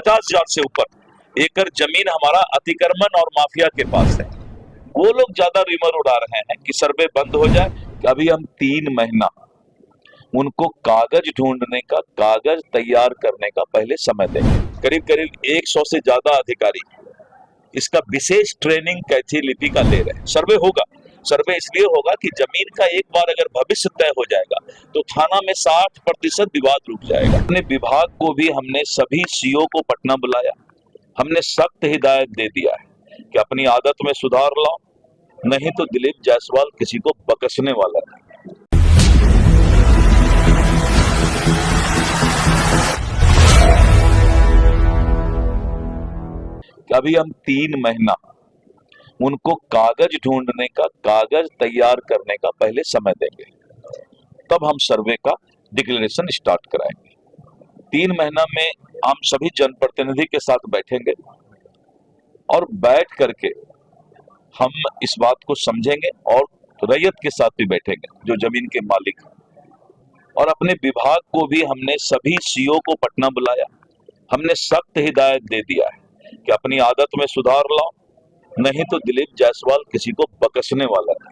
50,000 से ऊपर एकड़ जमीन हमारा अतिक्रमण और माफिया के पास है। वो लोग ज्यादा रिमर उड़ा रहे हैं कि सर्वे बंद हो जाए, कि अभी हम 3 महीना उनको कागज ढूंढने का, कागज तैयार करने का पहले समय देंगे। करीब करीब 100 से ज्यादा अधिकारी इसका विशेष ट्रेनिंग कैथी लिपि का ले रहे हैं। सर्वे होगा, सर्वे इसलिए होगा कि जमीन का एक बार अगर भविष्य तय हो जाएगा तो थाना में 60% विवाद रुक जाएगा। अपने विभाग को भी हमने सभी सीओ को पटना बुलाया, हमने सख्त हिदायत दे दिया है कि अपनी आदत में सुधार लाओ, नहीं तो दिलीप जायसवाल किसी को बकसने वाला है। अभी हम 3 महीना उनको कागज ढूंढने का, कागज तैयार करने का पहले समय देंगे, तब हम सर्वे का डिक्लेरेशन स्टार्ट कराएंगे। 3 महीना में हम सभी जनप्रतिनिधि के साथ बैठेंगे और बैठ करके हम इस बात को समझेंगे और रैयत के साथ भी बैठेंगे जो जमीन के मालिक हैं। और अपने विभाग को भी हमने सभी सीओ को पटना बुलाया, हमने सख्त हिदायत दे दिया है कि अपनी आदत में सुधार लाओ, नहीं तो दिलीप जायसवाल किसी को बकसने वाला है।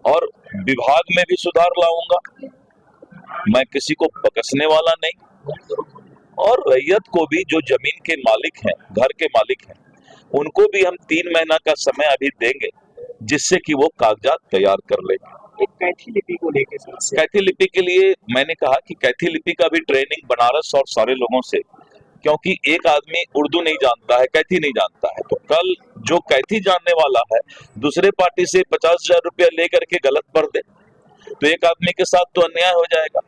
और विभाग में भी सुधार लाऊंगा, मैं किसी को बकसने वाला नहीं। और रैयत को भी, जो जमीन के मालिक हैं, घर के मालिक हैं, उनको भी हम 3 महीना का समय अभी देंगे जिससे कि वो कागजात तैयार कर ले। एक कैथी लिपि को लेकर समस्या, कैथी लिपि के लिए मैंने कहा कि कैथी लिपि का भी ट्रेनिंग बनारस और सारे लोगों से, क्योंकि एक आदमी उर्दू नहीं जानता है, कैथी नहीं जानता है, तो कल जो कैथी जानने वाला है दूसरे पार्टी से 50,000 रुपया लेकर के गलत पढ़ दे तो एक आदमी के साथ तो अन्याय हो जाएगा।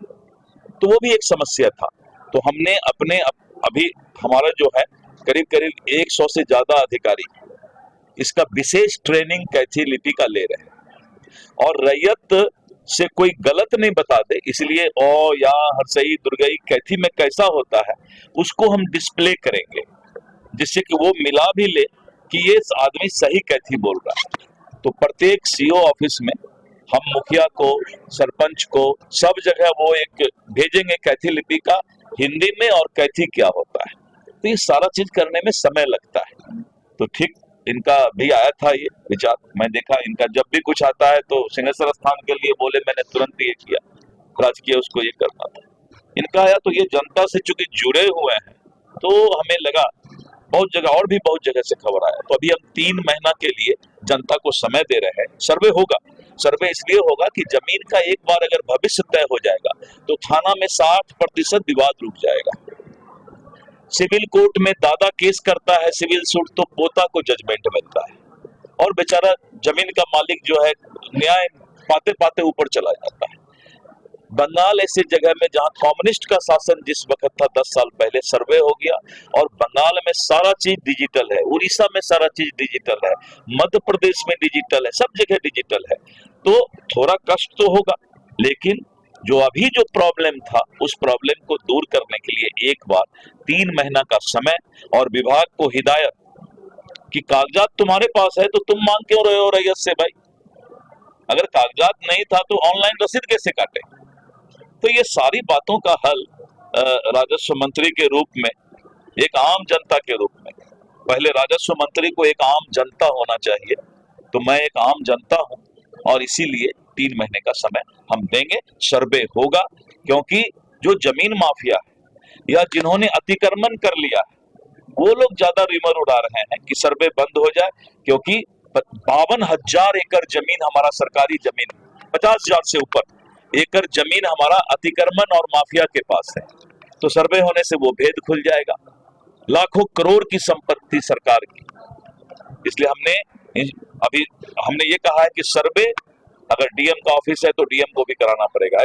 तो वो भी एक समस्या था। तो हमने अपने अभी हमारा जो है करीब करीब 100 से ज्यादा अधिकारी इसका विशेष ट्रेनिंग कैथी लिपि का ले रहे हैं। और रैयत से कोई गलत नहीं बता दे, इसलिए ओ या हरसई दुर्गई कैथी में कैसा होता है उसको हम डिस्प्ले करेंगे, जिससे कि वो मिला भी ले कि ये आदमी सही कैथी बोल रहा है। तो प्रत्येक सीओ ऑफिस में हम मुखिया को, सरपंच को, सब जगह वो एक भेजेंगे कैथी लिपि का हिंदी में और कैथी क्या होता है। तो ये सारा चीज करने में समय लगता है। तो ठीक इनका भी आया था ये विचार, मैं देखा इनका जब भी कुछ आता है तो सिंहेश्वर स्थान के लिए बोले, मैंने तुरंत ये किया, राजकीय उसको ये करना था। इनका आया तो ये जनता से चूंकि जुड़े हुए हैं तो हमें लगा, बहुत जगह और भी बहुत जगह से खबर आया। तो अभी हम 3 महीना के लिए जनता को समय दे रहे हैं। सर्वे होगा, सर्वे इसलिए होगा कि जमीन का एक बार अगर भविष्य तय हो जाएगा तो थाना में 60% विवाद रुक जाएगा। सिविल कोर्ट में दादा केस करता है सिविल सूट तो पोता को जजमेंट मिलता है, और बेचारा जमीन का मालिक जो है न्याय पाते पाते ऊपर चला जाता है। बंगाल ऐसी जगह में जहां कम्युनिस्ट का शासन जिस वक्त था 10 साल पहले, सर्वे हो गया और बंगाल में सारा चीज डिजिटल है, उड़ीसा में सारा चीज डिजिटल है, मध्य प्रदेश में डिजिटल है, सब जगह डिजिटल है। तो थोड़ा कष्ट तो होगा, लेकिन जो अभी जो प्रॉब्लम था उस प्रॉब्लम को दूर करने के लिए एक बार 3 महीना का समय और विभाग को हिदायत कि कागजात तुम्हारे पास है तो तुम मांग क्यों रहे हो रैयत से भाई? अगर कागजात नहीं था तो ऑनलाइन रसीद कैसे काटे? तो ये सारी बातों का हल राजस्व मंत्री के रूप में, एक आम जनता के रूप में, पहले राजस्व मंत्री को एक आम जनता होना चाहिए, तो मैं एक आम जनता हूं और इसीलिए 3 महीने का समय हम देंगे। सर्वे होगा, क्योंकि जो जमीन माफिया है या जिन्होंने अतिक्रमण कर लिया है वो लोग ज्यादा रिमर उड़ा रहे हैं कि सर्वे बंद हो जाए, क्योंकि 52,000 एकड़ जमीन हमारा सरकारी जमीन, 50,000 से ऊपर एकड़ जमीन हमारा अतिक्रमण और माफिया के पास है। तो सर्वे होने से वो भेद खुल जाएगा। लाखों करोड़ की संपत्ति सरकार की, इसलिए हमने ये कहा है कि सर्वे अगर डीएम का ऑफिस है तो डीएम को भी कराना पड़ेगा।